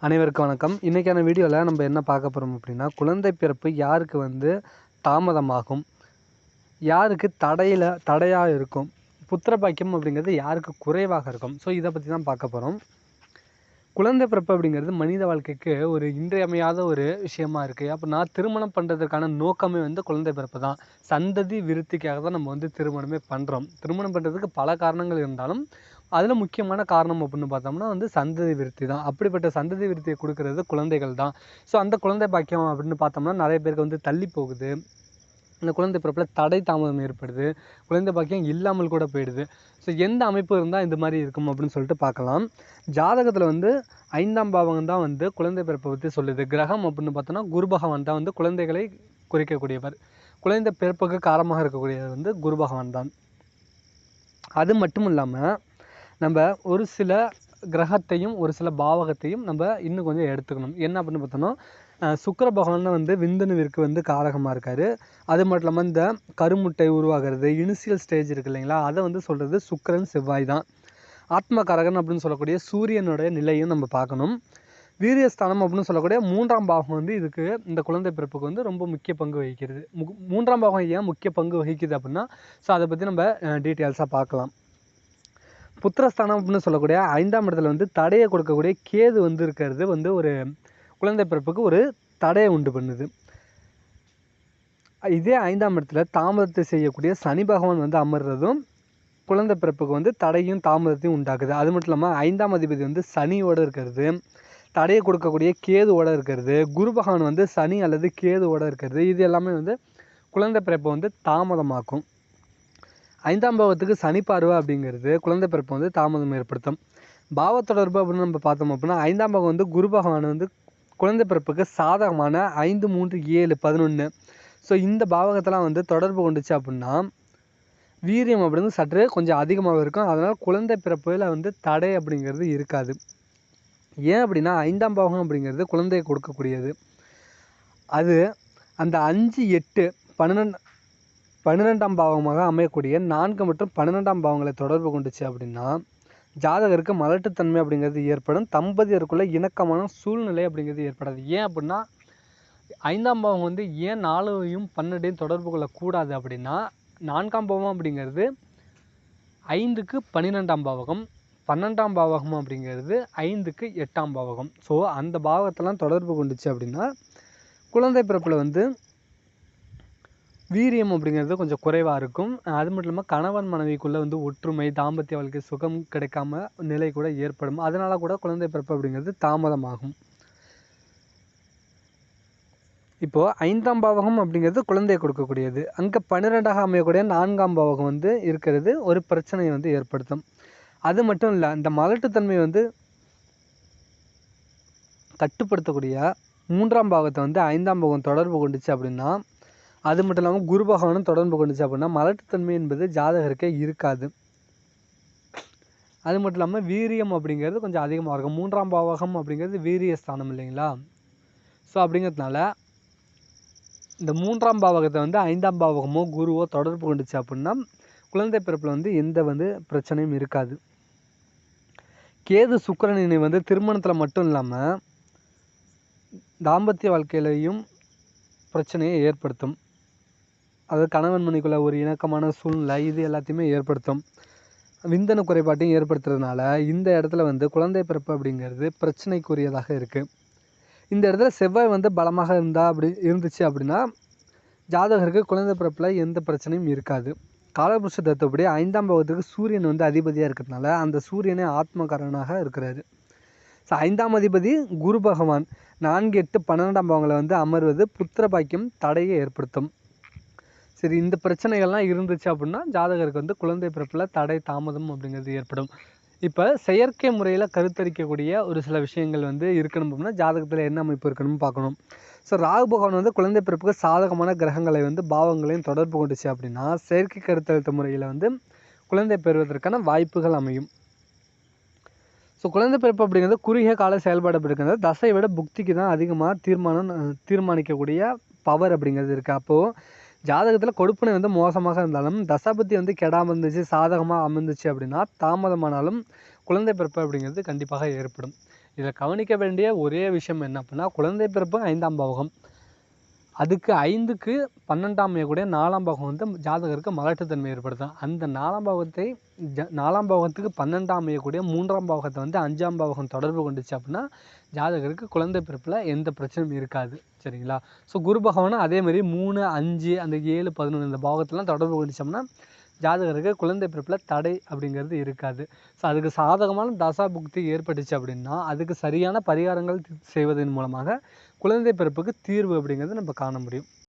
அனைவருக்கும் வணக்கம். இன்றைக்கான வீடியோவில் நம்ம என்ன பார்க்க போகிறோம் அப்படின்னா, குழந்தை பிறப்பு யாருக்கு தாமதமாகும், யாருக்கு தடையாக இருக்கும், புத்திர பாக்கியம் அப்படிங்கிறது யாருக்கு குறைவாக இருக்கும். ஸோ இதை பற்றி தான் பார்க்க போகிறோம். குழந்தை பிறப்பு அப்படிங்கிறது மனித வாழ்க்கைக்கு ஒரு இன்றியமையாத ஒரு விஷயமா இருக்குது. அப்படின்னா திருமணம் பண்ணுறதுக்கான நோக்கமே குழந்தை பிறப்பு தான். சந்ததி விருத்திக்காக தான் நம்ம திருமணமே பண்ணுறோம். திருமணம் பண்ணுறதுக்கு பல காரணங்கள் இருந்தாலும் அதில் முக்கியமான காரணம் அப்படின்னு பார்த்தோம்னா சந்ததி விருத்தி தான். அப்படிப்பட்ட சந்ததி விருத்தியை கொடுக்கறது குழந்தைகள் தான். ஸோ அந்த குழந்தை பாக்கியம் அப்படின்னு பார்த்தோம்னா நிறைய பேருக்கு தள்ளி போகுது. இந்த குழந்தை பிறப்பில் தடை தாமதம் ஏற்படுது, குழந்தை பாக்கியம் இல்லாமல் கூட போயிடுது. ஸோ எந்த அமைப்பு இருந்தால் இந்த மாதிரி இருக்கும் அப்படின்னு சொல்லிட்டு பார்க்கலாம். ஜாதகத்தில் 5ஆம் பாவகம் தான் குழந்தை பிறப்பை பற்றி சொல்லுது. கிரகம் அப்படின்னு பார்த்தோன்னா குரு பகவான் தான் குழந்தைகளை குறிக்கக்கூடியவர். குழந்தை பிறப்புக்கு காரணமாக இருக்கக்கூடியவர் குரு பகவான் தான். அது மட்டும் இல்லாமல் நம்ம ஒரு சில கிரகத்தையும் ஒரு சில பாவகத்தையும் நம்ம இன்னும் கொஞ்சம் எடுத்துக்கணும். என்ன அப்படின்னு பார்த்தோன்னா, சுக்கிர பகவான் தான் விந்தணுவிற்கு காரகமாக இருக்கார். அது மட்டும் இல்லாமல் இந்த கருமுட்டை உருவாகிறது, இனிஷியல் ஸ்டேஜ் இருக்குது இல்லைங்களா, அதை சொல்கிறது சுக்கிரன் செவ்வாய் தான். ஆத்மகாரகன் அப்படின்னு சொல்லக்கூடிய சூரியனுடைய நிலையும் நம்ம பார்க்கணும். வீரியஸ்தானம் அப்படின்னு சொல்லக்கூடிய 3ஆம் பாவம் இதுக்கு இந்த குழந்தை பிறப்புக்கு ரொம்ப முக்கிய பங்கு வகிக்கிறது. 3ஆம் பாவம் ஏன் முக்கிய பங்கு வகிக்குது அப்படின்னா, ஸோ அதை பற்றி நம்ம டீட்டெயில்ஸாக பார்க்கலாம். புத்திரஸ்தானம் அப்படின்னு சொல்லக்கூடிய 5ஆம் இடத்துல தடையை கொடுக்கக்கூடிய கேது இருக்கிறது ஒரு குழந்தை பிறப்புக்கு ஒரு தடையை உண்டு பண்ணுது. இதே 5ஆம் இடத்துல தாமதத்தை செய்யக்கூடிய சனி பகவான் அமர்றதும் குழந்தை பிறப்புக்கு தடையும் தாமதத்தையும் உண்டாக்குது. அது மட்டும் இல்லாமல் 5ஆம் அதிபதி சனியோடு இருக்கிறது, தடையை கொடுக்கக்கூடிய கேதுவோடு இருக்கிறது, குரு பகவான் சனி அல்லது கேதுவோடு இருக்கிறது, இது எல்லாமே குழந்தை பிறப்பை தாமதமாக்கும். 5ஆம் பாவத்துக்கு சனி பார்வை அப்படிங்கிறது குழந்தை பிறப்பை தாமதம் ஏற்படுத்தும். பாவ தொடர்பு அப்படின்னு நம்ம பார்த்தோம் அப்படின்னா 5ஆம் பாவம் குரு பகவான் குழந்தை பிறப்புக்கு சாதகமான 5, 3, 7, 11. ஸோ இந்த பாவகத்தெல்லாம் தொடர்பு கொண்டுச்சு அப்படின்னா வீரியம் அப்படிங்கிறது சற்று கொஞ்சம் அதிகமாக இருக்கும். அதனால் குழந்தை பிறப்பில் தடை அப்படிங்கிறது இருக்காது. ஏன் அப்படின்னா 5ஆம் பாவகம் அப்படிங்கிறது குழந்தையை கொடுக்கக்கூடியது. அது அந்த 5, 8, 12ஆம் பாவமாக அமையக்கூடிய 4 மற்றும் 12ஆம் பாவங்களை தொடர்பு கொண்டுச்சு அப்படின்னா ஜாதகருக்கு மலட்டுத்தன்மை அப்படிங்கிறது ஏற்படும். தம்பதியருக்குள்ள இணக்கமான சூழ்நிலை அப்படிங்கிறது ஏற்படாது. ஏன் அப்படின்னா 5ஆம் பாவம் ஏன் 4யும் 12ஐயும் தொடர்பு கொள்ளக்கூடாது அப்படின்னா 4ஆம் பாவம் அப்படிங்கிறது 5க்கு 12ஆம் பாவகம், 12ஆம் பாவகம் அப்படிங்கிறது 5க்கு 8ஆம் பாவகம். ஸோ அந்த பாவகத்தெல்லாம் தொடர்பு கொண்டுச்சு அப்படின்னா குழந்தை பிறப்பில் வீரியம் அப்படிங்கிறது கொஞ்சம் குறைவாக இருக்கும். அது மட்டும் இல்லாமல் கணவன் மனைவிக்குள்ளே ஒற்றுமை, தாம்பத்திய வாழ்க்கை சுகம் கிடைக்காம நிலை கூட ஏற்படும். அதனால் கூட குழந்தை பிறப்பு அப்படிங்கிறது தாமதமாகும். இப்போது 5ஆம் பாவகம் அப்படிங்கிறது குழந்தையை கொடுக்கக்கூடியது. அங்கே 12ஆக அமையக்கூடிய 4ஆம் பாவகம் இருக்கிறது ஒரு பிரச்சனையை ஏற்படுத்தும். அது மட்டும் இல்லை, இந்த மலட்டுத்தன்மை கட்டுப்படுத்தக்கூடிய 3ஆம் பாவத்தை 5ஆம் பாவம் தொடர்பு கொண்டுச்சு அப்படின்னா, அது மட்டும் இல்லாமல் குரு பகவானும் தொடர்பு கொண்டுச்சு அப்படின்னா மலட்டுத்தன்மை என்பது ஜாதகருக்கே இருக்காது. அது மட்டும் இல்லாமல் வீரியம் அப்படிங்கிறது கொஞ்சம் அதிகமாக இருக்கும். 3ஆம் பாவகம் அப்படிங்கிறது வீரிய ஸ்தானம் இல்லைங்களா. ஸோ அப்படிங்கிறதுனால இந்த 3ஆம் பாவகத்தை 5ஆம் பாவகமோ குருவோ தொடர்பு கொண்டுச்சு அப்படின்னா குழந்தை பிறப்பில் எந்த பிரச்சனையும் இருக்காது. கேது சுக்கிரன் இணை திருமணத்தில் மட்டும் இல்லாமல் தாம்பத்திய வாழ்க்கையிலையும் பிரச்சனையை ஏற்படுத்தும். அது கணவன் மனைவிக்குள்ள ஒரு இணக்கமான சூழ்நிலை இது எல்லாத்தையுமே ஏற்படுத்தும். விந்தணு குறைபாட்டையும் ஏற்படுத்துறதுனால இந்த இடத்துல குழந்தை பிறப்பு அப்படிங்கிறது பிரச்சனைக்குரியதாக இருக்குது. இந்த இடத்துல செவ்வாய் பலமாக இருந்துச்சு அப்படின்னா ஜாதகருக்கு குழந்தை பிறப்பில் எந்த பிரச்சனையும் இருக்காது. காலபுருஷ தத்துவப்படி 5ஆம் பாவத்துக்கு சூரியன் அதிபதியாக இருக்கிறதுனால அந்த சூரியனே ஆத்மகாரனாக இருக்கிறாரு. ஸோ 5ஆம் அதிபதி குரு பகவான் 4, 8, 12ஆம் பாவங்களை அமர்வது புத்திர பாக்கியம் தடையை ஏற்படுத்தும். சரி, இந்த பிரச்சனைகள்லாம் இருந்துச்சு அப்படின்னா ஜாதகருக்கு குழந்தை பிறப்பில் தடை தாமதம் அப்படிங்கிறது ஏற்படும். இப்போ செயற்கை முறையில் கருத்தரிக்கக்கூடிய ஒரு சில விஷயங்கள் இருக்கணும் அப்படின்னா ஜாதகத்தில் என்ன அமைப்பு இருக்கணும்னு பார்க்கணும். ஸோ ராகு பகவான் குழந்தை பிறப்புக்கு சாதகமான கிரகங்களை பாவங்களையும் தொடர்பு கொண்டுச்சு அப்படின்னா செயற்கை கருத்தழுத்த முறையில் குழந்தை பெறுவதற்கான வாய்ப்புகள் அமையும். ஸோ குழந்தை பிறப்பு அப்படிங்கிறது குறுகிய கால செயல்பாடு அப்படிங்கிறது தசையை விட புக்திக்கு தான் அதிகமாக தீர்மானிக்கக்கூடிய பவர் அப்படிங்கிறது இருக்குது. அப்போது ஜாதகத்தில் கொடுப்பினை மோசமாக இருந்தாலும் தசாபத்தி கெடாமல் இருந்துச்சு, சாதகமாக அமைந்துச்சு அப்படின்னா தாமதமானாலும் குழந்தை பிறப்பு அப்படிங்கிறது கண்டிப்பாக ஏற்படும். இதில் கவனிக்க வேண்டிய ஒரே விஷயம் என்ன அப்படின்னா, குழந்தை பிறப்பு 5ஆம் பாவகம். அதுக்கு 5க்கு 12ஆம் கூட 4ஆம் பாவகம் வந்து ஜாதகருக்கு மலட்டுத்தன்மை ஏற்படுத்தும். அந்த 4ஆம் பாவத்தை 4ஆம் பாவகத்துக்கு 12ஆம் கூட 3ஆம் பாவகத்தை வந்து 5ஆம் பாவகம் தொடர்பு கொண்டுச்சு அப்படின்னா ஜாதகருக்கு குழந்தை பிறப்பில் எந்த பிரச்சனையும் இருக்காது. சரிங்களா? ஸோ குரு பகவானும் அதேமாதிரி 3, 5 அந்த 7, 11 இந்த பாவகத்தெலாம் தொடர்பு கொண்டுச்சோம்னா ஜாதகருக்கு குழந்தை பிறப்பில் தடை அப்படிங்கிறது இருக்காது. ஸோ அதுக்கு சாதகமான தசா புக்தி ஏற்பட்டுச்சு அப்படின்னா அதுக்கு சரியான பரிகாரங்கள் செய்வதன் மூலமாக குழந்தை பிறப்புக்கு தீர்வு அப்படிங்கிறது நம்ம காண முடியும்.